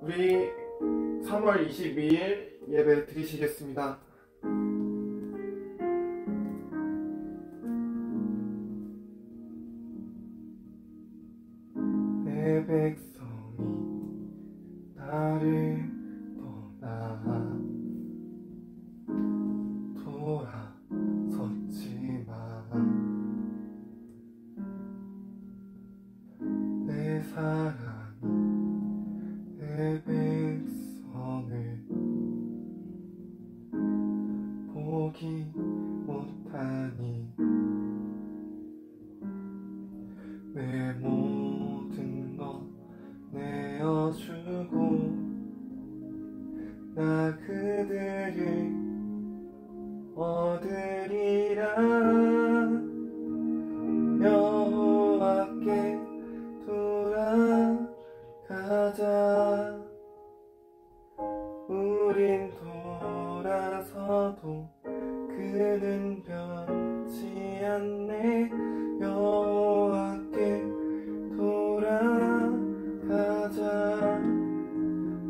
우리 3월 22일 예배 드리시겠습니다. 내 백성이 나를 떠나 돌아섰지만 내 사랑이 내 백성을 보기 못하니 내 모든 것 내어주고 나 그들을 얻으리라. 여호와께 돌아가자. 우린 돌아서도 그는 변치 않네. 여호와께 돌아가자.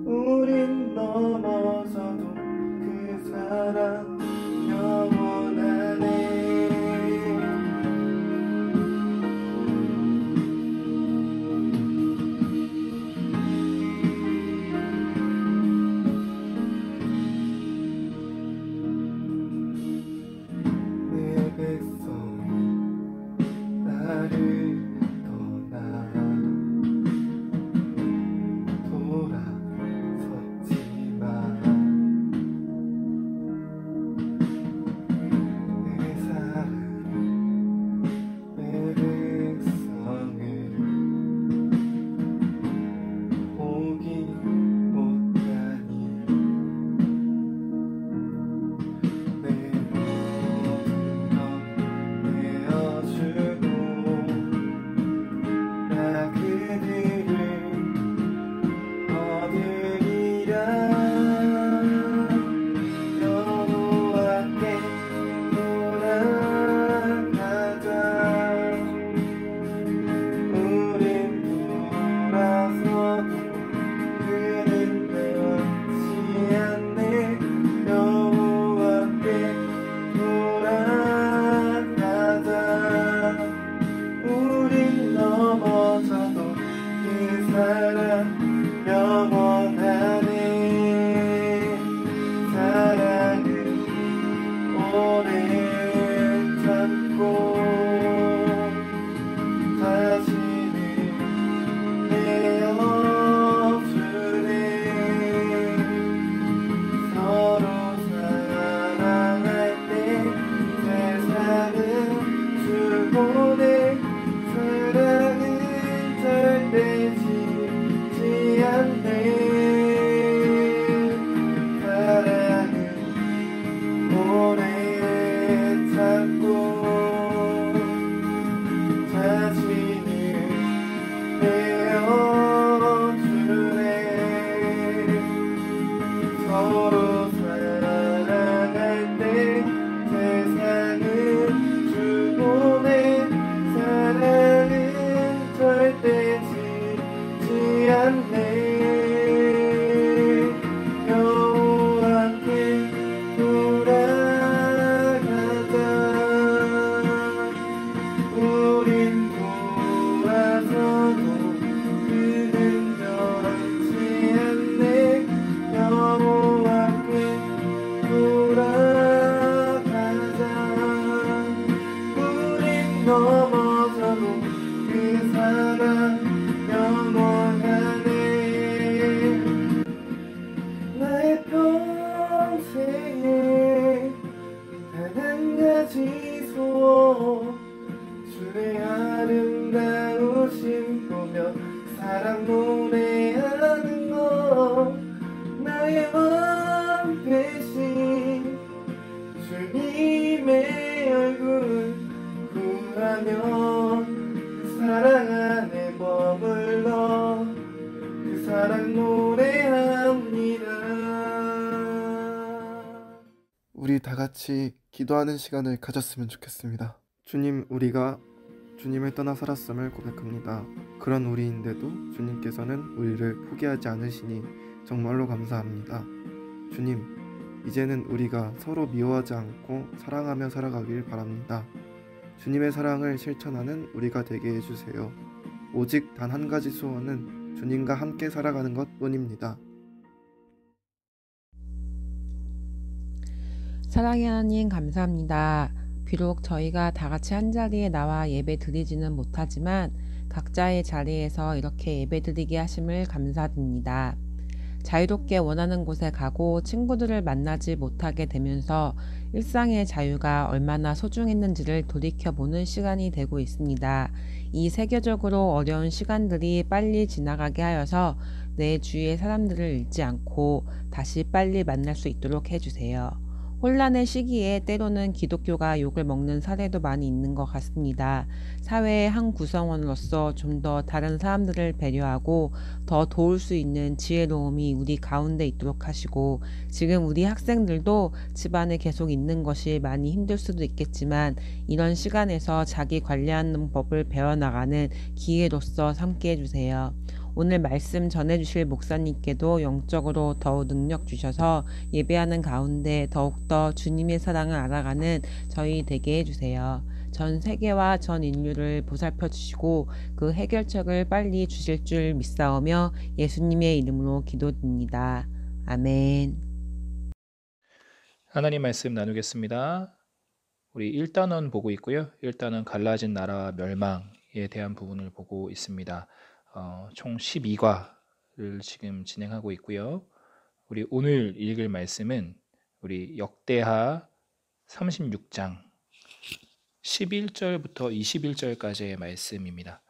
우린 넘어져도 그 사랑 영원하네. 내 백성이 나를 떠나 돌아섰지만 내 사랑이 내 백성을 보기 못하니 내 모든 것 내어주고 나 그들을 얻으리라. 여호와께 돌아가자. 우린 돌아서도 그는 변치 않네. 여호와께 돌아가자. 우린 넘어져도 그 사랑 영원하네. 사랑은 오래 참고 자신을 내어주네. 서로 사랑할 때 세상은 주고 내 사랑은 절대 지지 않네. 사랑은 오래 참고 자신을 내어주네. 서로 사랑할 때 세상은 주고 내 사랑은 절대 지지 않네. 여호와께 돌아가자. 우린 돌아서도 그는 변치 않네. 여호와께 돌아가자. 우린 넘어져도 그 사랑 영원하네. 나의 평생에 단 한 가지 소원, 주의 아름다우신 보며 사랑 노래하는 것. 나의 마음 대신 주님의 얼굴 구하며 그 사랑 안에 머물러 그 사랑 노래합니다. 우리 다 같이 기도하는 시간을 가졌으면 좋겠습니다. 주님, 우리가 주님을 떠나 살았음을 고백합니다. 그런 우리인데도 주님께서는 우리를 포기하지 않으시니 정말로 감사합니다. 주님, 이제는 우리가 서로 미워하지 않고 사랑하며 살아가길 바랍니다. 주님의 사랑을 실천하는 우리가 되게 해주세요. 오직 단 한 가지 소원은 주님과 함께 살아가는 것뿐입니다. 사랑의 하나님 감사합니다. 비록 저희가 다 같이 한자리에 나와 예배 드리지는 못하지만 각자의 자리에서 이렇게 예배 드리게 하심을 감사드립니다. 자유롭게 원하는 곳에 가고 친구들을 만나지 못하게 되면서 일상의 자유가 얼마나 소중했는지를 돌이켜보는 시간이 되고 있습니다. 이 세계적으로 어려운 시간들이 빨리 지나가게 하여서 내 주위의 사람들을 잃지 않고 다시 빨리 만날 수 있도록 해주세요. 혼란의 시기에 때로는 기독교가 욕을 먹는 사례도 많이 있는 것 같습니다. 사회의 한 구성원으로서 좀 더 다른 사람들을 배려하고 더 도울 수 있는 지혜로움이 우리 가운데 있도록 하시고, 지금 우리 학생들도 집안에 계속 있는 것이 많이 힘들 수도 있겠지만 이런 시간에서 자기 관리하는 법을 배워나가는 기회로서 삼게 해주세요. 오늘 말씀 전해주실 목사님께도 영적으로 더욱 능력 주셔서 예배하는 가운데 더욱더 주님의 사랑을 알아가는 저희 되게 해주세요. 전 세계와 전 인류를 보살펴 주시고 그 해결책을 빨리 주실 줄 믿사오며 예수님의 이름으로 기도드립니다. 아멘. 하나님 말씀 나누겠습니다. 우리 1단원 보고 있고요. 1단원 갈라진 나라와 멸망에 대한 부분을 보고 있습니다. 총 12과를 지금 진행하고 있고요. 우리 오늘 읽을 말씀은 우리 역대하 36장 11절부터 21절까지의 말씀입니다.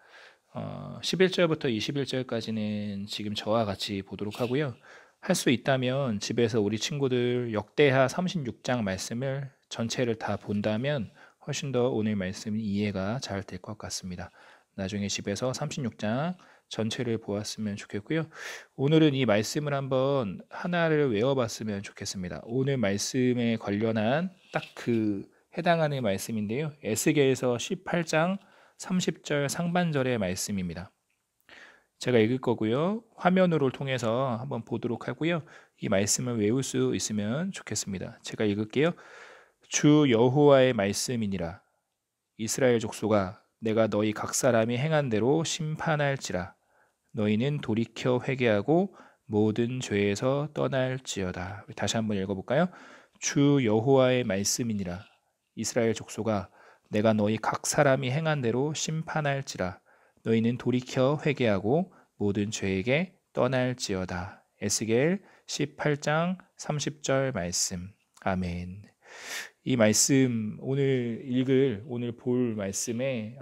11절부터 21절까지는 지금 저와 같이 보도록 하고요. 할 수 있다면 집에서 우리 친구들 역대하 36장 말씀을 전체를 다 본다면 훨씬 더 오늘 말씀이 이해가 잘 될 것 같습니다. 나중에 집에서 36장 전체를 보았으면 좋겠고요. 오늘은 이 말씀을 한번 하나를 외워봤으면 좋겠습니다. 오늘 말씀에 관련한 딱 그 해당하는 말씀인데요. 에스겔서 18장 30절 상반절의 말씀입니다. 제가 읽을 거고요. 화면으로 통해서 한번 보도록 하고요. 이 말씀을 외울 수 있으면 좋겠습니다. 제가 읽을게요. 주 여호와의 말씀이니라. 이스라엘 족속아, 내가 너희 각 사람이 행한 대로 심판할지라. 너희는 돌이켜 회개하고 모든 죄에서 떠날지어다. 다시 한번 읽어볼까요? 주 여호와의 말씀이니라. 이스라엘 족속아, 내가 너희 각 사람이 행한 대로 심판할지라. 너희는 돌이켜 회개하고 모든 죄에게 떠날지어다. 에스겔 18장 30절 말씀. 아멘. 이 말씀 오늘 볼 말씀에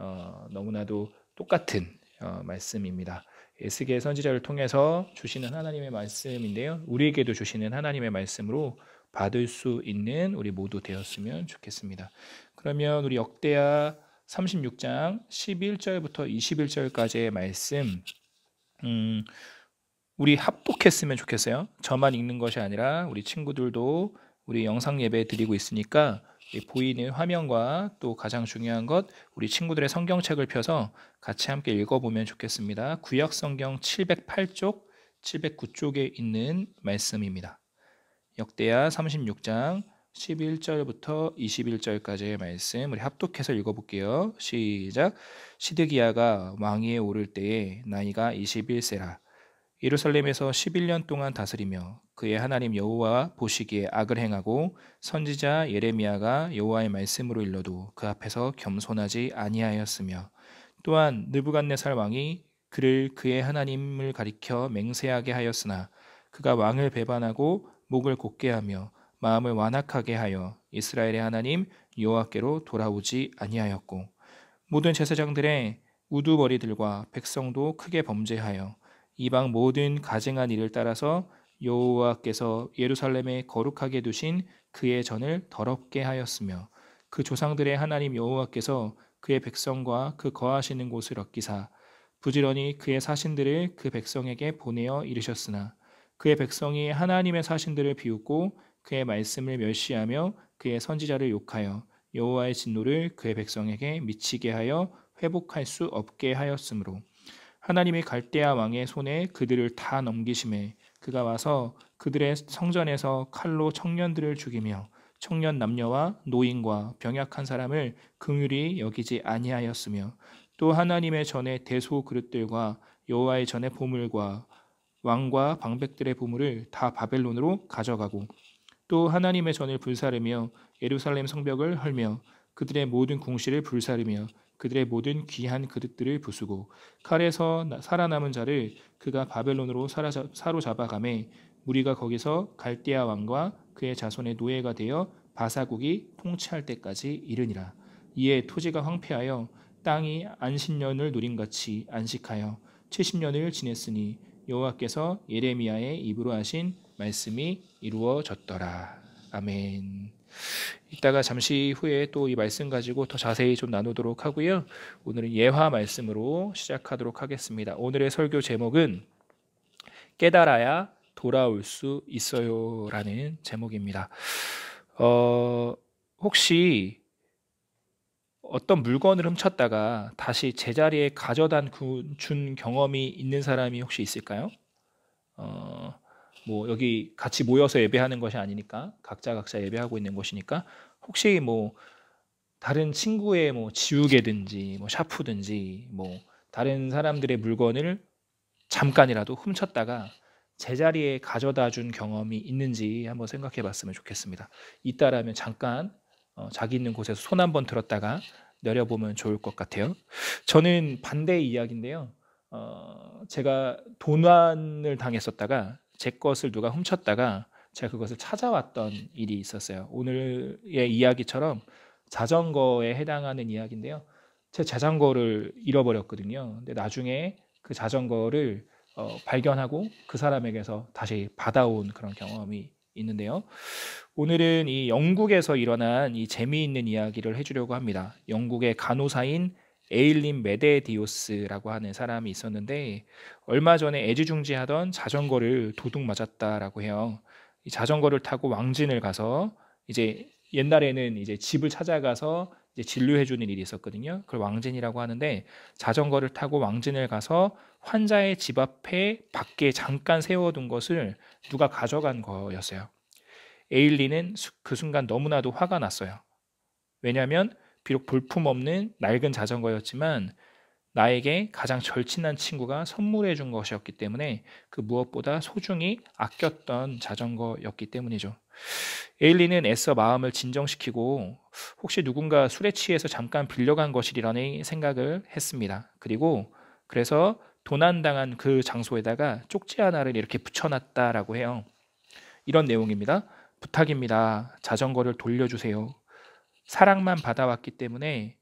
너무나도 똑같은 말씀입니다. 에스겔 선지자를 통해서 주시는 하나님의 말씀인데요. 우리에게도 주시는 하나님의 말씀으로 받을 수 있는 우리 모두 되었으면 좋겠습니다. 그러면 우리 역대하 36장 11절부터 21절까지의 말씀 우리 합독했으면 좋겠어요. 저만 읽는 것이 아니라 우리 친구들도 우리 영상 예배 드리고 있으니까 보이는 화면과 또 가장 중요한 것 우리 친구들의 성경책을 펴서 같이 함께 읽어보면 좋겠습니다. 구약 성경 708쪽, 709쪽에 있는 말씀입니다. 역대하 36장 11절부터 21절까지의 말씀 우리 합독해서 읽어볼게요. 시작. 시드기야가 왕위에 오를 때에 나이가 21세라. 예루살렘에서 11년 동안 다스리며 그의 하나님 여호와 보시기에 악을 행하고 선지자 예레미야가 여호와의 말씀으로 일러도 그 앞에서 겸손하지 아니하였으며 또한 느부갓네살 왕이 그를 그의 하나님을 가리켜 맹세하게 하였으나 그가 왕을 배반하고 목을 곧게 하며 마음을 완악하게 하여 이스라엘의 하나님 여호와께로 돌아오지 아니하였고 모든 제사장들의 우두머리들과 백성도 크게 범죄하여 이방 모든 가증한 일을 따라서 여호와께서 예루살렘에 거룩하게 두신 그의 전을 더럽게 하였으며 그 조상들의 하나님 여호와께서 그의 백성과 그 거하시는 곳을 얻기사 부지런히 그의 사신들을 그 백성에게 보내어 이르셨으나 그의 백성이 하나님의 사신들을 비웃고 그의 말씀을 멸시하며 그의 선지자를 욕하여 여호와의 진노를 그의 백성에게 미치게 하여 회복할 수 없게 하였으므로 하나님의 갈대아 왕의 손에 그들을 다 넘기심에 그가 와서 그들의 성전에서 칼로 청년들을 죽이며 청년 남녀와 노인과 병약한 사람을 긍휼히 여기지 아니하였으며 또 하나님의 전에 대소 그릇들과 여호와의 전에 보물과 왕과 방백들의 보물을 다 바벨론으로 가져가고 또 하나님의 전을 불사르며 예루살렘 성벽을 헐며 그들의 모든 궁실을 불사르며 그들의 모든 귀한 그릇들을 부수고 칼에서 살아남은 자를 그가 바벨론으로 사로잡아가매 무리가 거기서 갈대아 왕과 그의 자손의 노예가 되어 바사국이 통치할 때까지 이르니라. 이에 토지가 황폐하여 땅이 안식년을 누림같이 안식하여 70년을 지냈으니 여호와께서 예레미야의 입으로 하신 말씀이 이루어졌더라. 아멘. 이따가 잠시 후에 또 이 말씀 가지고 더 자세히 좀 나누도록 하고요. 오늘은 예화 말씀으로 시작하도록 하겠습니다. 오늘의 설교 제목은 깨달아야 돌아올 수 있어요 라는 제목입니다. 혹시 어떤 물건을 훔쳤다가 다시 제자리에 가져다 준 경험이 있는 사람이 혹시 있을까요? 뭐 여기 같이 모여서 예배하는 것이 아니니까 각자 예배하고 있는 것이니까 혹시 뭐 다른 친구의 뭐 지우개든지 뭐 샤프든지 뭐 다른 사람들의 물건을 잠깐이라도 훔쳤다가 제자리에 가져다 준 경험이 있는지 한번 생각해 봤으면 좋겠습니다. 있다라면 잠깐 자기 있는 곳에서 손 한번 들었다가 내려보면 좋을 것 같아요. 저는 반대의 이야기인데요. 제가 도난을 당했었다가 제 것을 누가 훔쳤다가 제가 그것을 찾아왔던 일이 있었어요. 오늘의 이야기처럼 자전거에 해당하는 이야기인데요. 제 자전거를 잃어버렸거든요. 근데 나중에 그 자전거를 발견하고 그 사람에게서 다시 받아온 그런 경험이 있는데요. 오늘은 이 영국에서 일어난 이 재미있는 이야기를 해주려고 합니다. 영국의 간호사인 에일린 메데디오스라고 하는 사람이 있었는데 얼마 전에 애지중지하던 자전거를 도둑 맞았다라고 해요. 이 자전거를 타고 왕진을 가서 이제 옛날에는 이제 집을 찾아가서 이제 진료해주는 일이 있었거든요. 그걸 왕진이라고 하는데 자전거를 타고 왕진을 가서 환자의 집 앞에 밖에 잠깐 세워둔 것을 누가 가져간 거였어요. 에일리는 그 순간 너무나도 화가 났어요. 왜냐하면 비록 볼품없는 낡은 자전거였지만 나에게 가장 절친한 친구가 선물해 준 것이었기 때문에 그 무엇보다 소중히 아꼈던 자전거였기 때문이죠. 에일리는 애써 마음을 진정시키고 혹시 누군가 술에 취해서 잠깐 빌려간 것이라는 생각을 했습니다. 그래서 도난당한 그 장소에다가 쪽지 하나를 이렇게 붙여놨다라고 해요. 이런 내용입니다. 부탁입니다. 자전거를 돌려주세요. 사랑만 받아왔기 때문에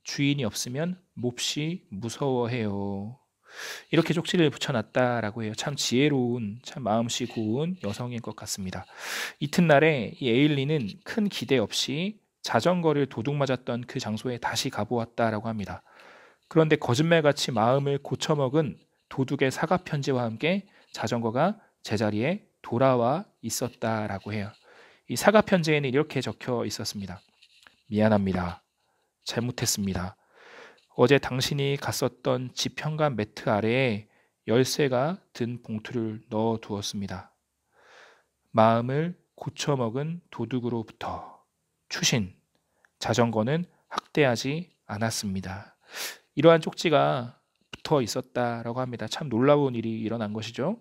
주인이 없으면 몹시 무서워해요. 이렇게 쪽지를 붙여놨다라고 해요. 참 지혜로운, 참 마음씨 고운 여성인 것 같습니다. 이튿날에 이 에일리는 큰 기대 없이 자전거를 도둑 맞았던 그 장소에 다시 가보았다라고 합니다. 그런데 거짓말같이 마음을 고쳐먹은 도둑의 사과 편지와 함께 자전거가 제자리에 돌아와 있었다라고 해요. 이 사과 편지에는 이렇게 적혀 있었습니다. 미안합니다. 잘못했습니다. 어제 당신이 갔었던 집 현관 매트 아래에 열쇠가 든 봉투를 넣어 두었습니다. 마음을 고쳐먹은 도둑으로부터 추신, 자전거는 학대하지 않았습니다. 이러한 쪽지가 붙어 있었다라고 합니다. 참 놀라운 일이 일어난 것이죠.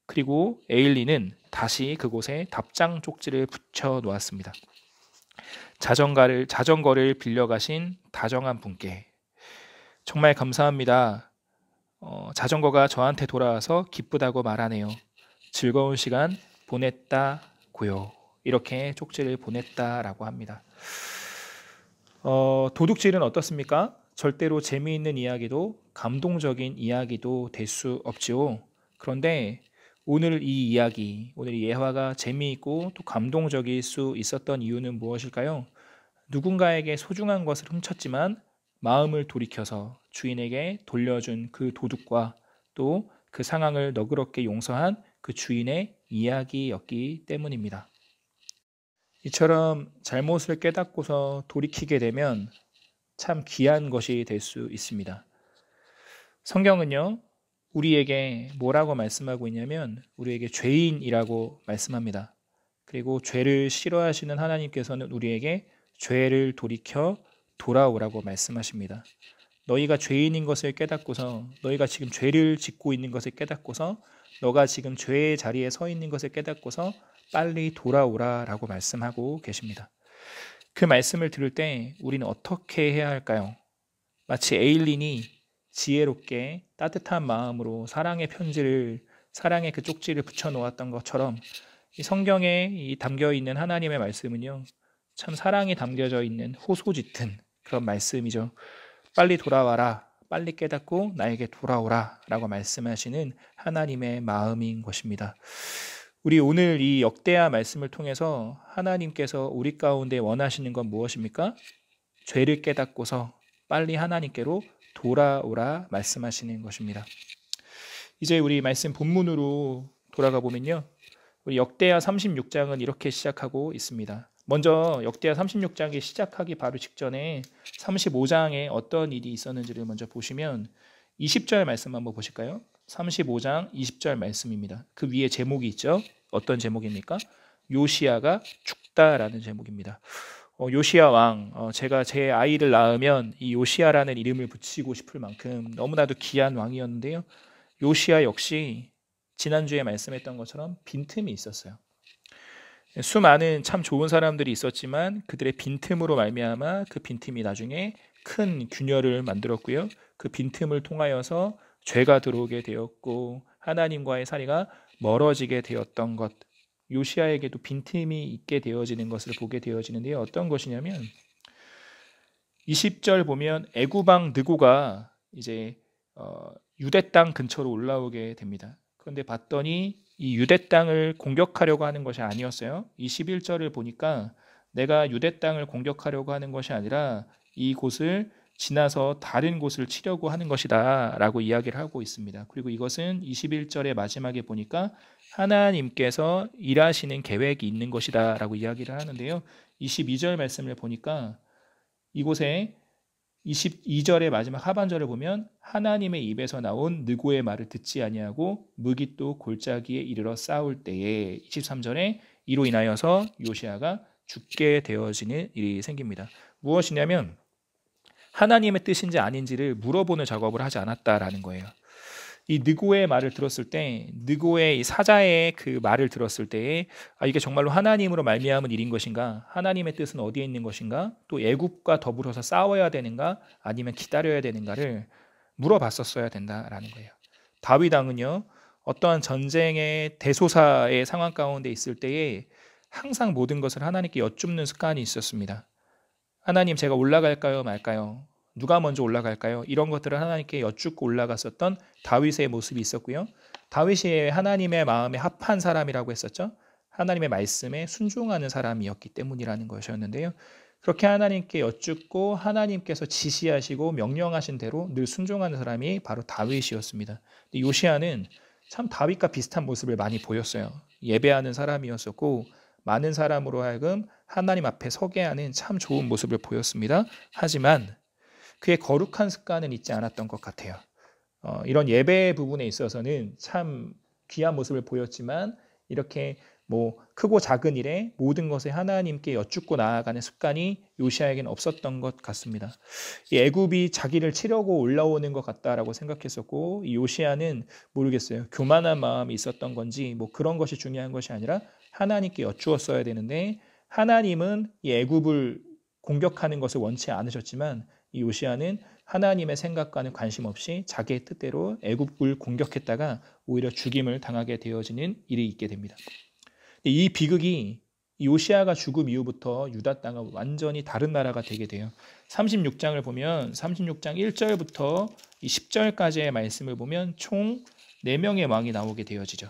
그리고 에일리는 다시 그곳에 답장 쪽지를 붙여 놓았습니다. 자전거를 빌려가신 다정한 분께 정말 감사합니다. 자전거가 저한테 돌아와서 기쁘다고 말하네요. 즐거운 시간 보냈다고요. 이렇게 쪽지를 보냈다라고 합니다. 도둑질은 어떻습니까? 절대로 재미있는 이야기도 감동적인 이야기도 될 수 없지요. 그런데 오늘 이 이야기, 오늘 이 예화가 재미있고 또 감동적일 수 있었던 이유는 무엇일까요? 누군가에게 소중한 것을 훔쳤지만 마음을 돌이켜서 주인에게 돌려준 그 도둑과 또 그 상황을 너그럽게 용서한 그 주인의 이야기였기 때문입니다. 이처럼 잘못을 깨닫고서 돌이키게 되면 참 귀한 것이 될 수 있습니다. 성경은요, 우리에게 뭐라고 말씀하고 있냐면 우리에게 죄인이라고 말씀합니다. 그리고 죄를 싫어하시는 하나님께서는 우리에게 죄를 돌이켜 돌아오라고 말씀하십니다. 너희가 죄인인 것을 깨닫고서, 너희가 지금 죄를 짓고 있는 것을 깨닫고서, 너가 지금 죄의 자리에 서 있는 것을 깨닫고서 빨리 돌아오라라고 말씀하고 계십니다. 그 말씀을 들을 때 우리는 어떻게 해야 할까요? 마치 에일린이 지혜롭게 따뜻한 마음으로 사랑의 편지를, 사랑의 그 쪽지를 붙여 놓았던 것처럼 이 성경에 이 담겨 있는 하나님의 말씀은요, 참 사랑이 담겨져 있는 호소 짙은 그런 말씀이죠. 빨리 돌아와라, 빨리 깨닫고 나에게 돌아오라 라고 말씀하시는 하나님의 마음인 것입니다. 우리 오늘 이 역대하 말씀을 통해서 하나님께서 우리 가운데 원하시는 건 무엇입니까? 죄를 깨닫고서 빨리 하나님께로 돌아오라 말씀하시는 것입니다. 이제 우리 말씀 본문으로 돌아가 보면요, 우리 역대하 36장은 이렇게 시작하고 있습니다. 먼저 역대하 36장이 시작하기 바로 직전에 35장에 어떤 일이 있었는지를 먼저 보시면 20절 말씀 한번 보실까요? 35장 20절 말씀입니다. 그 위에 제목이 있죠. 어떤 제목입니까? 요시야가 죽다라는 제목입니다. 요시야 왕, 제가 제 아이를 낳으면 이 요시야라는 이름을 붙이고 싶을 만큼 너무나도 귀한 왕이었는데요, 요시야 역시 지난주에 말씀했던 것처럼 빈틈이 있었어요. 수많은 참 좋은 사람들이 있었지만 그들의 빈틈으로 말미암아 그 빈틈이 나중에 큰 균열을 만들었고요, 그 빈틈을 통하여서 죄가 들어오게 되었고 하나님과의 사이가 멀어지게 되었던 것, 요시야에게도 빈틈이 있게 되어지는 것을 보게 되어지는데요. 어떤 것이냐면 20절 보면 애굽 왕 느고가 이제 유대 땅 근처로 올라오게 됩니다. 그런데 봤더니 이 유대 땅을 공격하려고 하는 것이 아니었어요. 21절을 보니까 내가 유대 땅을 공격하려고 하는 것이 아니라 이곳을 지나서 다른 곳을 치려고 하는 것이다 라고 이야기를 하고 있습니다. 그리고 이것은 21절의 마지막에 보니까 하나님께서 일하시는 계획이 있는 것이다 라고 이야기를 하는데요, 22절 말씀을 보니까 이곳에 22절의 마지막 하반절을 보면 하나님의 입에서 나온 느고의 말을 듣지 아니하고 무깃도 골짜기에 이르러 싸울 때에 23절에 이로 인하여서 요시야가 죽게 되어지는 일이 생깁니다. 무엇이냐면 하나님의 뜻인지 아닌지를 물어보는 작업을 하지 않았다라는 거예요. 이 느고의 말을 들었을 때, 느고의 이 사자의 그 말을 들었을 때에 이게 정말로 하나님으로 말미암은 일인 것인가, 하나님의 뜻은 어디에 있는 것인가, 또 애굽과 더불어서 싸워야 되는가 아니면 기다려야 되는가를 물어봤었어야 된다라는 거예요. 다윗 왕은요, 어떠한 전쟁의 대소사의 상황 가운데 있을 때에 항상 모든 것을 하나님께 여쭙는 습관이 있었습니다. 하나님, 제가 올라갈까요 말까요? 누가 먼저 올라갈까요? 이런 것들을 하나님께 여쭙고 올라갔었던 다윗의 모습이 있었고요, 다윗이 하나님의 마음에 합한 사람이라고 했었죠. 하나님의 말씀에 순종하는 사람이었기 때문이라는 것이었는데요, 그렇게 하나님께 여쭙고 하나님께서 지시하시고 명령하신 대로 늘 순종하는 사람이 바로 다윗이었습니다. 요시야는 참 다윗과 비슷한 모습을 많이 보였어요. 예배하는 사람이었었고 많은 사람으로 하여금 하나님 앞에 서게 하는 참 좋은 모습을 보였습니다. 하지만 그의 거룩한 습관은 있지 않았던 것 같아요. 이런 예배 부분에 있어서는 참 귀한 모습을 보였지만 이렇게 뭐 크고 작은 일에 모든 것에 하나님께 여쭙고 나아가는 습관이 요시야에게는 없었던 것 같습니다. 이 애굽이 자기를 치려고 올라오는 것 같다라고 생각했었고, 이 요시야는 모르겠어요, 교만한 마음이 있었던 건지 뭐 그런 것이 중요한 것이 아니라 하나님께 여쭈었어야 되는데, 하나님은 이 애굽을 공격하는 것을 원치 않으셨지만 이 요시야는 하나님의 생각과는 관심 없이 자기의 뜻대로 애굽을 공격했다가 오히려 죽임을 당하게 되어지는 일이 있게 됩니다. 이 비극이 요시야가 죽음 이후부터 유다 땅은 완전히 다른 나라가 되게 돼요. 36장을 보면 36장 1절부터 10절까지의 말씀을 보면 총 4명의 왕이 나오게 되어지죠.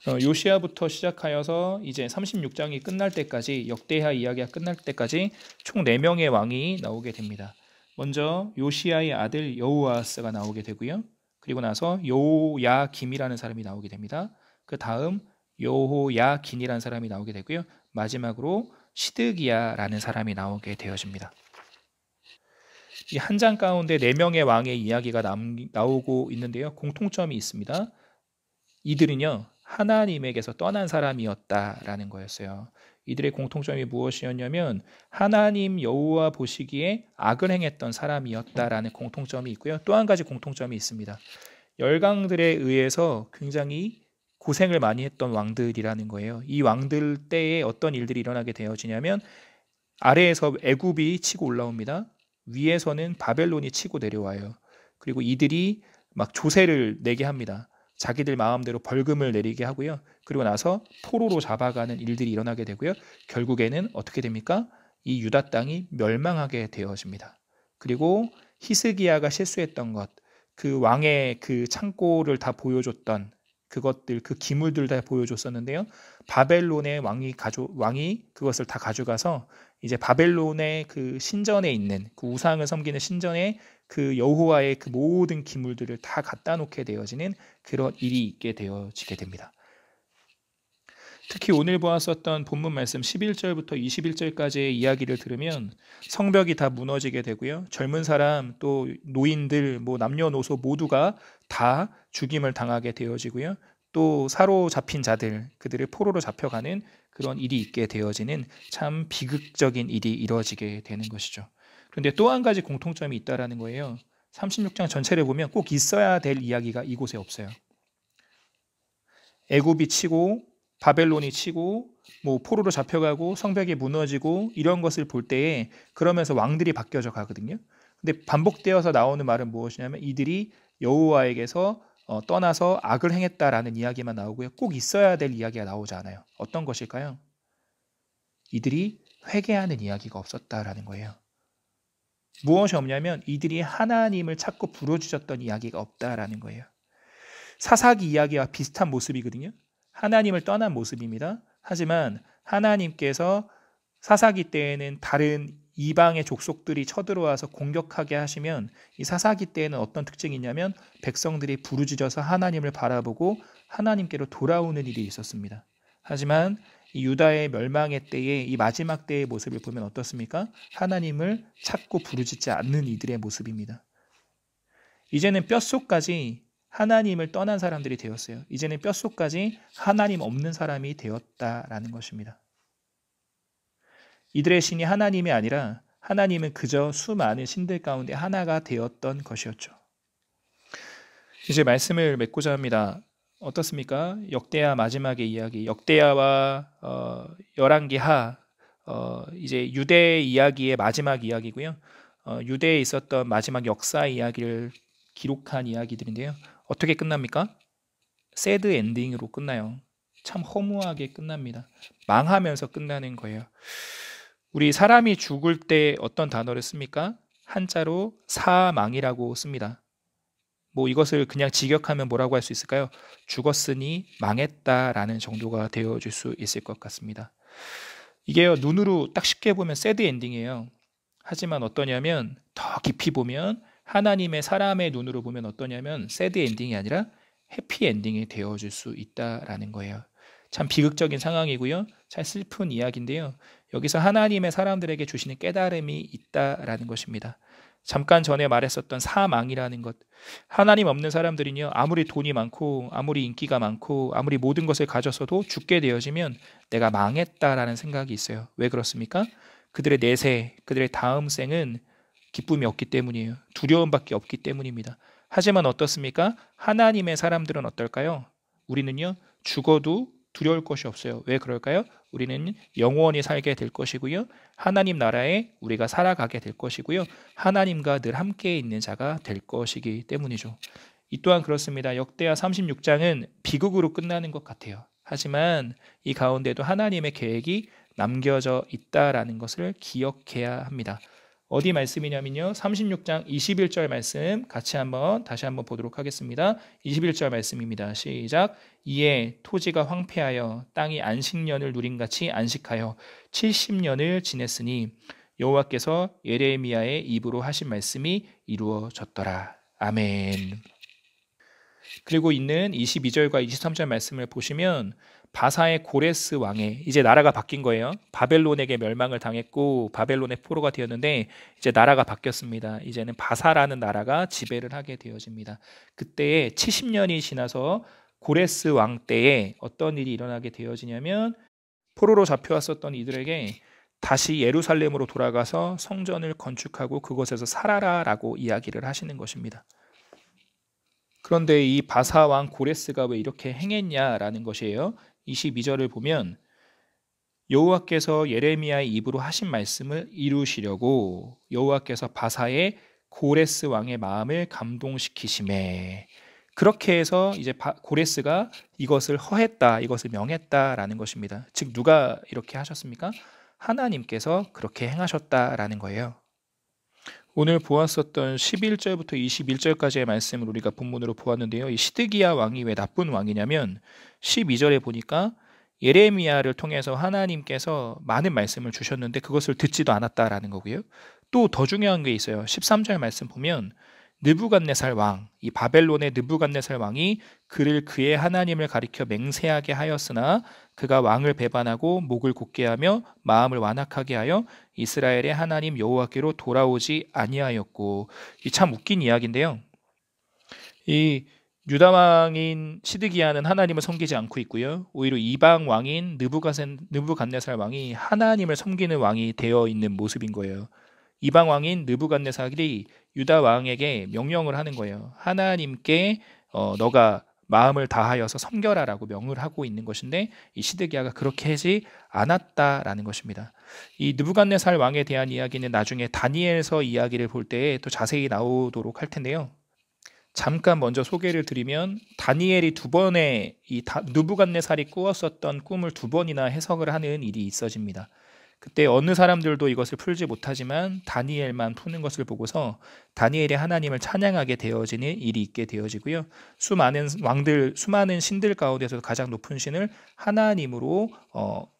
요시야부터 시작하여서 이제 36장이 끝날 때까지, 역대하 이야기가 끝날 때까지 총 4명의 왕이 나오게 됩니다. 먼저 요시야의 아들 여호아스가 나오게 되고요, 그리고 나서 여호야김이라는 사람이 나오게 됩니다. 그 다음 여호야긴이라는 사람이 나오게 되고요, 마지막으로 시드기야라는 사람이 나오게 되어집니다. 이 한 장 가운데 4명의 왕의 이야기가 나오고 있는데요. 공통점이 있습니다. 이들은요, 하나님에게서 떠난 사람이었다라는 거였어요. 이들의 공통점이 무엇이었냐면 하나님 여호와 보시기에 악을 행했던 사람이었다라는 공통점이 있고요. 또 한 가지 공통점이 있습니다. 열강들에 의해서 굉장히 고생을 많이 했던 왕들이라는 거예요. 이 왕들 때에 어떤 일들이 일어나게 되어지냐면 아래에서 애굽이 치고 올라옵니다. 위에서는 바벨론이 치고 내려와요. 그리고 이들이 막 조세를 내게 합니다. 자기들 마음대로 벌금을 내리게 하고요. 그리고 나서 포로로 잡아가는 일들이 일어나게 되고요. 결국에는 어떻게 됩니까? 이 유다 땅이 멸망하게 되어집니다. 그리고 히스기야가 실수했던 것, 그 왕의 그 창고를 다 보여줬던 그것들, 그 기물들 다 보여줬었는데요. 바벨론의 왕이 그것을 다 가져가서 이제 바벨론의 그 신전에 있는 그 우상을 섬기는 신전에 그 여호와의 그 모든 기물들을 다 갖다 놓게 되어지는 그런 일이 있게 되어지게 됩니다. 특히 오늘 보았었던 본문 말씀 11절부터 21절까지의 이야기를 들으면 성벽이 다 무너지게 되고요. 젊은 사람 또 노인들 뭐 남녀노소 모두가 다 죽임을 당하게 되어지고요. 또 사로잡힌 자들 그들을 포로로 잡혀가는 그런 일이 있게 되어지는 참 비극적인 일이 이루어지게 되는 것이죠. 그런데 또 한 가지 공통점이 있다라는 거예요. 36장 전체를 보면 꼭 있어야 될 이야기가 이곳에 없어요. 애굽이 치고 바벨론이 치고 뭐 포로로 잡혀가고 성벽이 무너지고 이런 것을 볼 때에 그러면서 왕들이 바뀌어져 가거든요. 근데 반복되어서 나오는 말은 무엇이냐면 이들이 여호와에게서 떠나서 악을 행했다라는 이야기만 나오고요. 꼭 있어야 될 이야기가 나오지 않아요. 어떤 것일까요? 이들이 회개하는 이야기가 없었다라는 거예요. 무엇이 없냐면 이들이 하나님을 찾고 부르짖었던 이야기가 없다라는 거예요. 사사기 이야기와 비슷한 모습이거든요. 하나님을 떠난 모습입니다. 하지만 하나님께서 사사기 때에는 다른 이방의 족속들이 쳐들어와서 공격하게 하시면 이 사사기 때에는 어떤 특징이 있냐면 백성들이 부르짖어서 하나님을 바라보고 하나님께로 돌아오는 일이 있었습니다. 하지만 이 유다의 멸망의 때에 이 마지막 때의 모습을 보면 어떻습니까? 하나님을 찾고 부르짖지 않는 이들의 모습입니다. 이제는 뼛속까지 하나님을 떠난 사람들이 되었어요. 이제는 뼛속까지 하나님 없는 사람이 되었다라는 것입니다. 이들의 신이 하나님이 아니라 하나님은 그저 수많은 신들 가운데 하나가 되었던 것이었죠. 이제 말씀을 맺고자 합니다. 어떻습니까? 역대하 마지막의 이야기, 역대하와 열왕기하 이제 유대 이야기의 마지막 이야기고요. 유대에 있었던 마지막 역사 이야기를 기록한 이야기들인데요. 어떻게 끝납니까? 새드 엔딩으로 끝나요. 참 허무하게 끝납니다. 망하면서 끝나는 거예요. 우리 사람이 죽을 때 어떤 단어를 씁니까? 한자로 사망이라고 씁니다. 뭐 이것을 그냥 직역하면 뭐라고 할 수 있을까요? 죽었으니 망했다라는 정도가 되어줄 수 있을 것 같습니다. 이게요, 눈으로 딱 쉽게 보면 새드 엔딩이에요. 하지만 어떠냐면 더 깊이 보면 하나님의 사람의 눈으로 보면 어떠냐면 새드 엔딩이 아니라 해피 엔딩이 되어줄 수 있다라는 거예요. 참 비극적인 상황이고요. 참 슬픈 이야기인데요. 여기서 하나님의 사람들에게 주시는 깨달음이 있다라는 것입니다. 잠깐 전에 말했었던 사망이라는 것. 하나님 없는 사람들은요, 아무리 돈이 많고 아무리 인기가 많고 아무리 모든 것을 가졌어도 죽게 되어지면 내가 망했다라는 생각이 있어요. 왜 그렇습니까? 그들의 내세, 그들의 다음 생은 기쁨이 없기 때문이에요. 두려움밖에 없기 때문입니다. 하지만 어떻습니까? 하나님의 사람들은 어떨까요? 우리는요, 죽어도 두려울 것이 없어요. 왜 그럴까요? 우리는 영원히 살게 될 것이고요. 하나님 나라에 우리가 살아가게 될 것이고요. 하나님과 늘 함께 있는 자가 될 것이기 때문이죠. 이 또한 그렇습니다. 역대하 36장은 비극으로 끝나는 것 같아요. 하지만 이 가운데도 하나님의 계획이 남겨져 있다라는 것을 기억해야 합니다. 어디 말씀이냐면요. 36장 21절 말씀 다시 한번 보도록 하겠습니다. 21절 말씀입니다. 시작. 이에 토지가 황폐하여 땅이 안식년을 누림같이 안식하여 70년을 지냈으니 여호와께서 예레미야의 입으로 하신 말씀이 이루어졌더라. 아멘. 그리고 있는 22절과 23절 말씀을 보시면 바사의 고레스 왕의 이제 나라가 바뀐 거예요. 바벨론에게 멸망을 당했고 바벨론의 포로가 되었는데 이제 나라가 바뀌었습니다. 이제는 바사라는 나라가 지배를 하게 되어집니다. 그때에 70년이 지나서 고레스 왕 때에 어떤 일이 일어나게 되어지냐면 포로로 잡혀왔었던 이들에게 다시 예루살렘으로 돌아가서 성전을 건축하고 그곳에서 살아라라고 이야기를 하시는 것입니다. 그런데 이 바사 왕 고레스가 왜 이렇게 행했냐라는 것이에요. 22절을 보면 여호와께서 예레미야의 입으로 하신 말씀을 이루시려고 여호와께서 바사의 고레스 왕의 마음을 감동시키심에, 그렇게 해서 이제 고레스가 이것을 허했다, 이것을 명했다라는 것입니다. 즉 누가 이렇게 하셨습니까? 하나님께서 그렇게 행하셨다라는 거예요. 오늘 보았었던 11절부터 21절까지의 말씀을 우리가 본문으로 보았는데요. 이 시드기야 왕이 왜 나쁜 왕이냐면 12절에 보니까 예레미야를 통해서 하나님께서 많은 말씀을 주셨는데 그것을 듣지도 않았다라는 거고요. 또 더 중요한 게 있어요. 13절 말씀 보면 느부갓네살 왕, 이 바벨론의 느부갓네살 왕이 그를 그의 하나님을 가리켜 맹세하게 하였으나 그가 왕을 배반하고 목을 곧게 하며 마음을 완악하게 하여 이스라엘의 하나님 여호와께로 돌아오지 아니하였고, 이 참 웃긴 이야기인데요. 이 유다 왕인 시드기야는 하나님을 섬기지 않고 있고요. 오히려 이방 왕인 느부갓네살 왕이 하나님을 섬기는 왕이 되어 있는 모습인 거예요. 이방 왕인 느부갓네살이 유다 왕에게 명령을 하는 거예요. 하나님께 너가 마음을 다하여서 섬겨라라고 명을 하고 있는 것인데 이 시드기야가 그렇게 하지 않았다라는 것입니다. 이 느부갓네살 왕에 대한 이야기는 나중에 다니엘서 이야기를 볼 때 또 자세히 나오도록 할 텐데요. 잠깐 먼저 소개를 드리면 다니엘이 두 번의 느부갓네살이 꾸었었던 꿈을 두 번이나 해석을 하는 일이 있어집니다. 그때 어느 사람들도 이것을 풀지 못하지만 다니엘만 푸는 것을 보고서 다니엘이 하나님을 찬양하게 되어지는 일이 있게 되어지고요. 수많은 왕들, 수많은 신들 가운데서 가장 높은 신을 하나님으로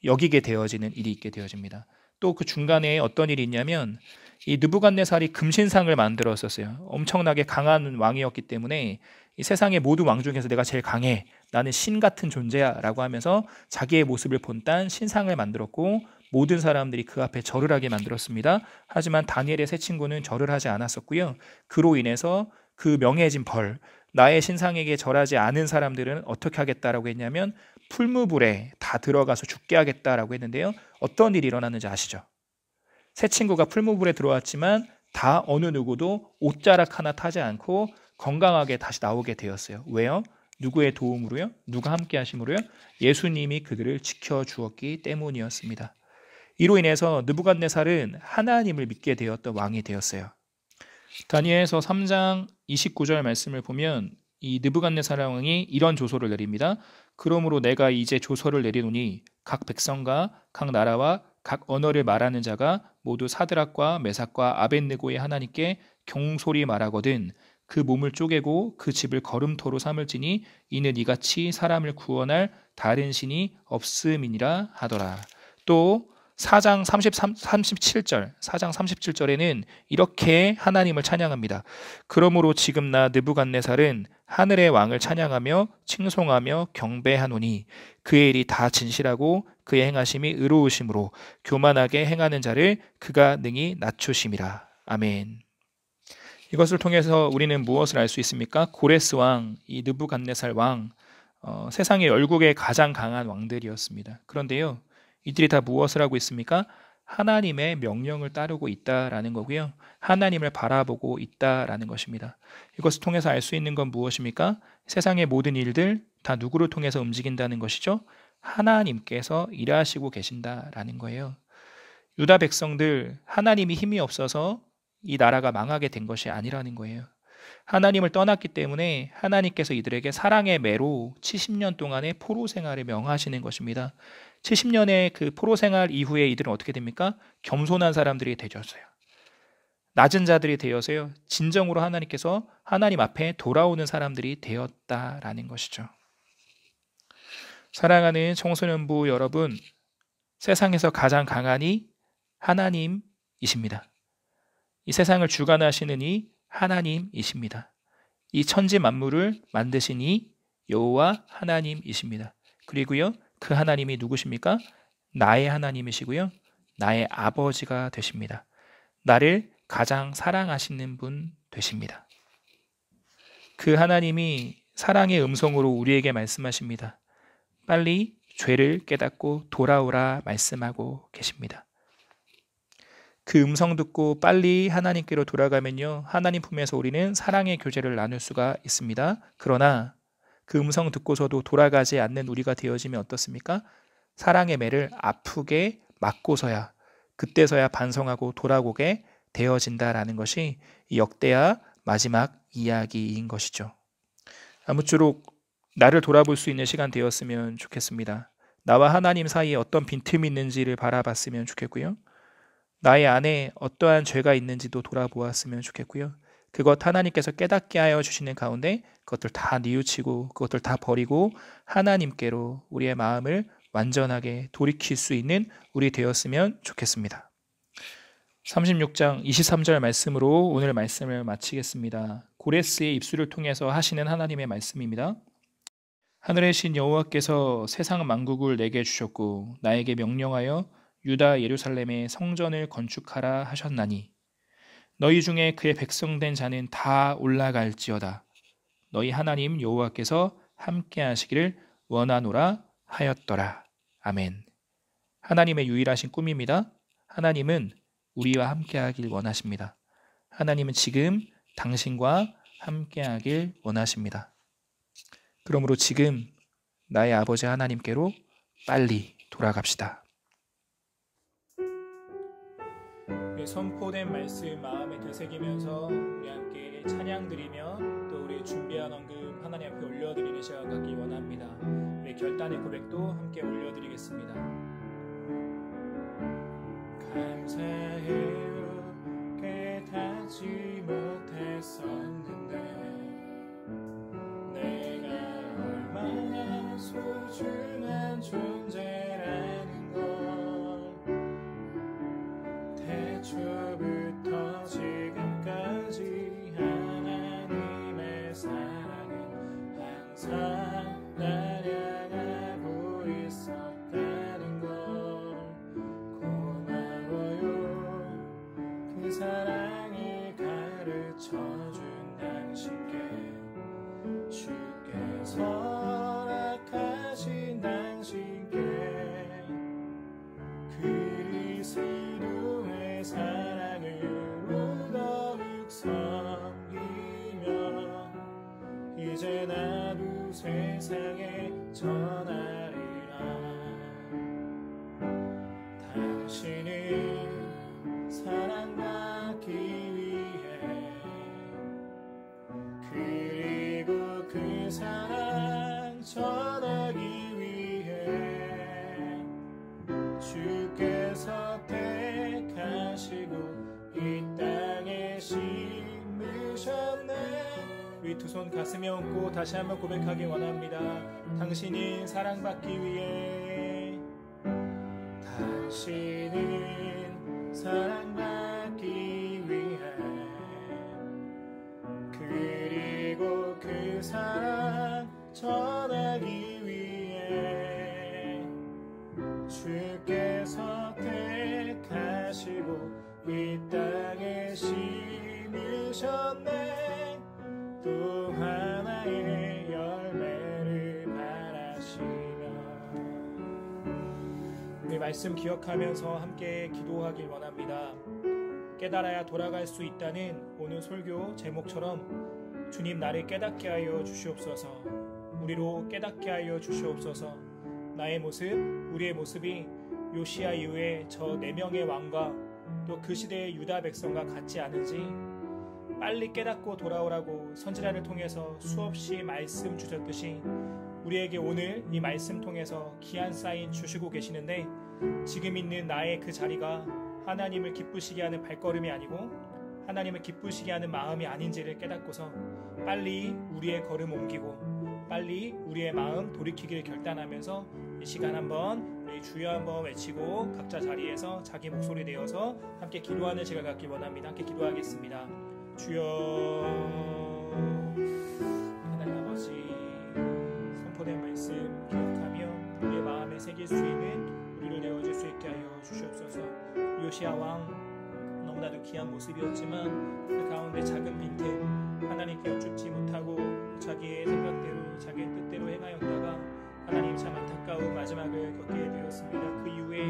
여기게 되어지는 일이 있게 되어집니다. 또 그 중간에 어떤 일이 있냐면 이 느부갓네살이 금신상을 만들었었어요. 엄청나게 강한 왕이었기 때문에 이 세상의 모든 왕 중에서 내가 제일 강해, 나는 신 같은 존재야 라고 하면서 자기의 모습을 본딴 신상을 만들었고 모든 사람들이 그 앞에 절을 하게 만들었습니다. 하지만 다니엘의 세 친구는 절을 하지 않았었고요. 그로 인해서 그 명예해진 벌, 나의 신상에게 절하지 않은 사람들은 어떻게 하겠다라고 했냐면 풀무불에 다 들어가서 죽게 하겠다라고 했는데요. 어떤 일이 일어났는지 아시죠? 세 친구가 풀무불에 들어왔지만 다 어느 누구도 옷자락 하나 타지 않고 건강하게 다시 나오게 되었어요. 왜요? 누구의 도움으로요? 누가 함께 하심으로요? 예수님이 그들을 지켜주었기 때문이었습니다. 이로 인해서 느부갓네살은 하나님을 믿게 되었던 왕이 되었어요. 다니엘서 3장 29절 말씀을 보면 이 느부갓네살 왕이 이런 조서를 내립니다. 그러므로 내가 이제 조서를 내리노니 각 백성과 각 나라와 각 언어를 말하는 자가 모두 사드락과 메삭과 아벳느고의 하나님께 경솔히 말하거든 그 몸을 쪼개고 그 집을 걸음토로 삼을지니 이는 이같이 사람을 구원할 다른 신이 없음이니라 하더라. 또 4장 37절에는 이렇게 하나님을 찬양합니다. 그러므로 지금 나 느부갓네살은 하늘의 왕을 찬양하며 칭송하며 경배하노니 그의 일이 다 진실하고 그의 행하심이 의로우심으로 교만하게 행하는 자를 그가 능히 낮추심이라. 아멘. 이것을 통해서 우리는 무엇을 알 수 있습니까? 고레스 왕, 이 느부갓네살 왕, 세상의 열국의 가장 강한 왕들이었습니다. 그런데요, 이들이 다 무엇을 하고 있습니까? 하나님의 명령을 따르고 있다라는 거고요. 하나님을 바라보고 있다라는 것입니다. 이것을 통해서 알 수 있는 건 무엇입니까? 세상의 모든 일들 다 누구를 통해서 움직인다는 것이죠? 하나님께서 일하시고 계신다라는 거예요. 유다 백성들, 하나님이 힘이 없어서 이 나라가 망하게 된 것이 아니라는 거예요. 하나님을 떠났기 때문에 하나님께서 이들에게 사랑의 매로 70년 동안의 포로 생활을 명하시는 것입니다. 70년의 그 포로 생활 이후에 이들은 어떻게 됩니까? 겸손한 사람들이 되었어요. 낮은 자들이 되어서요. 진정으로 하나님께서 하나님 앞에 돌아오는 사람들이 되었다라는 것이죠. 사랑하는 청소년부 여러분, 세상에서 가장 강한이 하나님이십니다. 이 세상을 주관하시는 이 하나님이십니다. 이 천지 만물을 만드신 이 여호와 하나님이십니다. 그리고요, 그 하나님이 누구십니까? 나의 하나님이시고요. 나의 아버지가 되십니다. 나를 가장 사랑하시는 분 되십니다. 그 하나님이 사랑의 음성으로 우리에게 말씀하십니다. 빨리 죄를 깨닫고 돌아오라 말씀하고 계십니다. 그 음성 듣고 빨리 하나님께로 돌아가면요, 하나님 품에서 우리는 사랑의 교제를 나눌 수가 있습니다. 그러나 그 음성 듣고서도 돌아가지 않는 우리가 되어지면 어떻습니까? 사랑의 매를 아프게 맞고서야, 그때서야 반성하고 돌아오게 되어진다라는 것이 이 역대하 마지막 이야기인 것이죠. 아무쪼록 나를 돌아볼 수 있는 시간 되었으면 좋겠습니다. 나와 하나님 사이에 어떤 빈틈이 있는지를 바라봤으면 좋겠고요. 나의 안에 어떠한 죄가 있는지도 돌아보았으면 좋겠고요. 그것 하나님께서 깨닫게 하여 주시는 가운데 그것들 다 뉘우치고 그것들 다 버리고 하나님께로 우리의 마음을 완전하게 돌이킬 수 있는 우리 되었으면 좋겠습니다. 36장 23절 말씀으로 오늘 말씀을 마치겠습니다. 고레스의 입술을 통해서 하시는 하나님의 말씀입니다. 하늘의 신 여호와께서 세상 만국을 내게 주셨고 나에게 명령하여 유다 예루살렘의 성전을 건축하라 하셨나니 너희 중에 그의 백성된 자는 다 올라갈지어다. 너희 하나님 여호와께서 함께 하시기를 원하노라 하였더라. 아멘. 하나님의 유일하신 꿈입니다. 하나님은 우리와 함께 하길 원하십니다. 하나님은 지금 당신과 함께 하길 원하십니다. 그러므로 지금 나의 아버지 하나님께로 빨리 돌아갑시다. 선포된 말씀 마음에 되새기면서 우리 함께 찬양 드리며 또 우리 준비한 헌금 하나님 앞에 올려드리는 시간 갖기 원합니다. 우리 결단의 고백도 함께 올려드리겠습니다. 감사해요 깨닫지 못했었는데 내가 얼마나 소중한 존재라는 태초부터 지금까지 하나님의 사랑은 항상 날 향하고 있었다는 걸 고마워요. 그 사랑을 가르쳐준 당신께 주께서 허락하신 당신께 그리스도의 사랑으로 더욱 섬기며 이제 나도 세상에 전하리라. 당신은 사랑받기 위해 그리고 그 사랑 전하기 위해 주께서 택하시고 이 땅에 심으셨네. 우리 두 손 가슴에 얹고 다시 한번 고백하기 원합니다. 당신은 사랑받기 위해 당신은 사랑받기 위해 그리고 그 사랑 전하기 위해 주께서 택하시고 이 땅에 심으셨네. 또 하나의 열매를 바라시며 우리 말씀 기억하면서 함께 기도하길 원합니다. 깨달아야 돌아갈 수 있다는 오늘 설교 제목처럼 주님 나를 깨닫게 하여 주시옵소서. 우리로 깨닫게 하여 주시옵소서. 나의 모습, 우리의 모습이 요시야 이후에 저 4명의 왕과 또 그 시대의 유다 백성과 같지 않은지 빨리 깨닫고 돌아오라고 선지자를 통해서 수없이 말씀 주셨듯이 우리에게 오늘 이 말씀 통해서 귀한 사인 주시고 계시는데 지금 있는 나의 그 자리가 하나님을 기쁘시게 하는 발걸음이 아니고 하나님을 기쁘시게 하는 마음이 아닌지를 깨닫고서 빨리 우리의 걸음 옮기고 빨리 우리의 마음 돌이키기를 결단하면서 이 시간 한번 우리 주여 한번 외치고 각자 자리에서 자기 목소리 내어서 함께 기도하는 시간 갖기 원합니다. 함께 기도하겠습니다. 주여 하나님 아버지 선포된 말씀 기억하며 우리의 마음에 요시야 왕 너무나도 귀한 모습이었지만 그 가운데 작은 빈틈 하나님께 여쭙지 못하고 자기의 생각대로 자기의 뜻대로 행하였다가 하나님 참 안타까운 마지막을 겪게 되었습니다. 그 이후에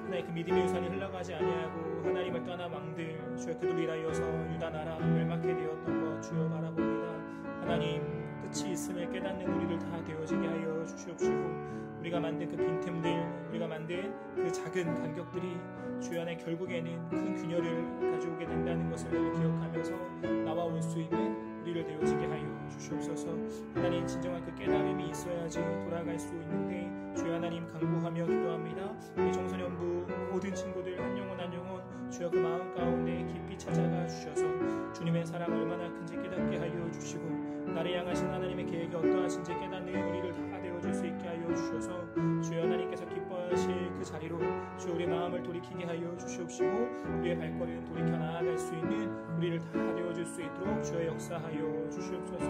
하나님 그 믿음의 유산이 흘러가지 아니하고 하나님을 떠난 왕들 주여 그들로 인하여서 유다 나라 멸망케 되었던 것 주여 바라봅니다. 하나님 끝이 있음을 깨닫는 우리를 다 되어지게 하여 주시옵시고 우리가 만든 그 빈틈들 우리가 만든 그 작은 간격들이 주여 안에 결국에는 큰 균열을 가져오게 된다는 것을 기억하면서 나와 올 수 있는 우리를 되어지게 하여 주시옵소서. 하나님 진정한 그 깨달음이 있어야지 돌아갈 수 있는데 주여 하나님 간구하며 기도합니다. 우리 청소년부 모든 친구들 한 영혼 한 영혼 주여 그 마음 가운데 깊이 찾아가 주셔서 주님의 사랑 얼마나 큰지 깨닫게 하여 주시고 나를 향하신 하나님의 계획이 어떠하신지 깨닫는 우리를 다 되어줄 수 있게 하여 주셔서 주여 하나님께서 기뻐하실 그 자리로 주여 우리의 마음을 돌이키게 하여 주시옵시고 우리의 발걸음 돌이켜 나아갈 수 있는 우리를 다 되어줄 수 있도록 주여 역사하여 주시옵소서.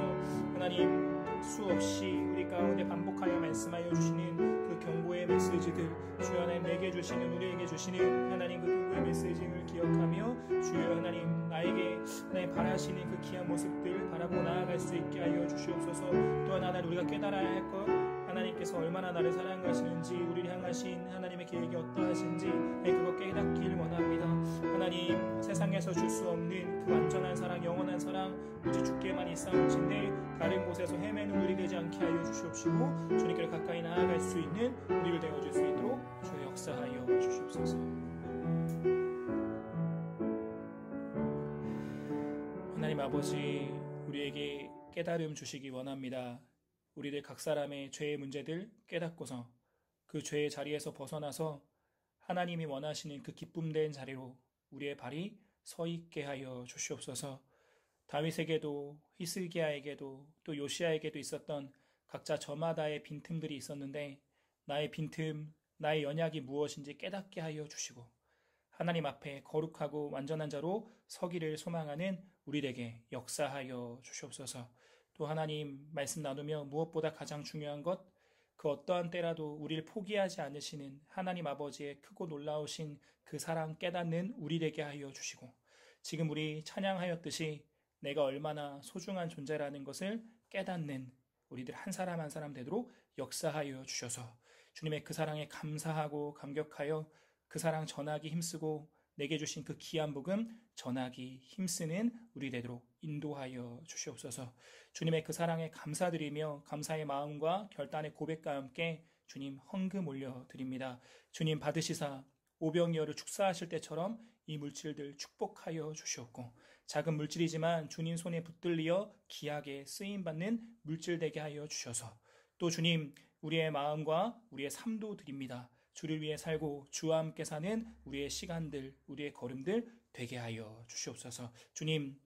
하나님 수없이 우리 가운데 반복하여 말씀하여 주시는 그 경고의 메시지들 주여 하나님 내게 주시는 우리에게 주시는 하나님 그 경고의 메시지를 기억하며 주여 하나님 나에게 하나님 바라시는 그 귀한 모습들 바라보고 나아갈 수 있게 하여 주시옵소서. 또한 하나님 우리가 깨달아야 할 것 하나님께서 얼마나 나를 사랑하시는지 우리를 향하신 하나님의 계획이 어떠하신지 그거 깨닫길 원합니다. 하나님 세상에서 줄 수 없는 그 완전한 사랑 영원한 사랑 오직 주께만 있사옵신데 다른 곳에서 헤매는 우리 되지 않게 하여 주시옵시고 주님께로 가까이 나아갈 수 있는 우리를 되어줄 수 있도록 주의 역사하여 주시옵소서. 하나님 아버지 우리에게 깨달음 주시기 원합니다. 우리들 각 사람의 죄의 문제들 깨닫고서 그 죄의 자리에서 벗어나서 하나님이 원하시는 그 기쁨된 자리로 우리의 발이 서 있게 하여 주시옵소서. 다윗에게도 히스기야에게도 또 요시야에게도 있었던 각자 저마다의 빈틈들이 있었는데 나의 빈틈, 나의 연약이 무엇인지 깨닫게 하여 주시고 하나님 앞에 거룩하고 완전한 자로 서기를 소망하는 우리에게 역사하여 주시옵소서. 또 하나님 말씀 나누며 무엇보다 가장 중요한 것 그 어떠한 때라도 우리를 포기하지 않으시는 하나님 아버지의 크고 놀라우신 그 사랑 깨닫는 우리 되게 하여 주시고 지금 우리 찬양하였듯이 내가 얼마나 소중한 존재라는 것을 깨닫는 우리들 한 사람 한 사람 되도록 역사하여 주셔서 주님의 그 사랑에 감사하고 감격하여 그 사랑 전하기 힘쓰고 내게 주신 그 귀한 복음 전하기 힘쓰는 우리 되도록 인도하여 주시옵소서. 주님의 그 사랑에 감사드리며 감사의 마음과 결단의 고백과 함께 주님 헌금 올려드립니다. 주님 받으시사 오병이어를 축사하실 때처럼 이 물질들 축복하여 주시옵고 작은 물질이지만 주님 손에 붙들리어 귀하게 쓰임받는 물질 되게 하여 주셔서 또 주님 우리의 마음과 우리의 삶도 드립니다. 주를 위해 살고 주와 함께 사는 우리의 시간들, 우리의 걸음들 되게 하여 주시옵소서. 주님,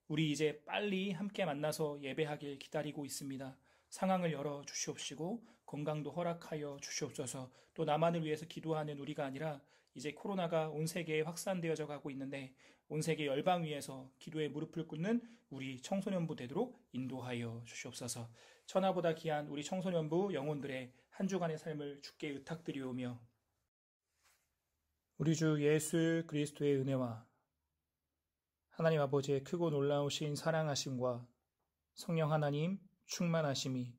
우리 이제 빨리 함께 만나서 예배하길 기다리고 있습니다. 상황을 열어 주시옵시고 건강도 허락하여 주시옵소서. 또 나만을 위해서 기도하는 우리가 아니라 이제 코로나가 온 세계에 확산되어져 가고 있는데 온 세계 열방 위에서 기도에 무릎을 꿇는 우리 청소년부 되도록 인도하여 주시옵소서. 천하보다 귀한 우리 청소년부 영혼들의 한 주간의 삶을 주께 의탁드리오며 우리 주 예수 그리스도의 은혜와 하나님 아버지의 크고 놀라우신 사랑하심과 성령 하나님 충만하심이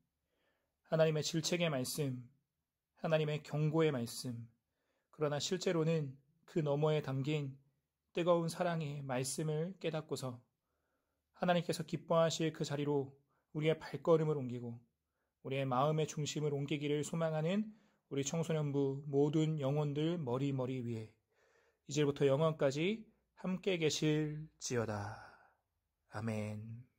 하나님의 질책의 말씀, 하나님의 경고의 말씀, 그러나 실제로는 그 너머에 담긴 뜨거운 사랑의 말씀을 깨닫고서 하나님께서 기뻐하실 그 자리로 우리의 발걸음을 옮기고 우리의 마음의 중심을 옮기기를 소망하는 우리 청소년부 모든 영혼들 머리 위에 이제부터 영원까지 함께 계실지어다. 아멘.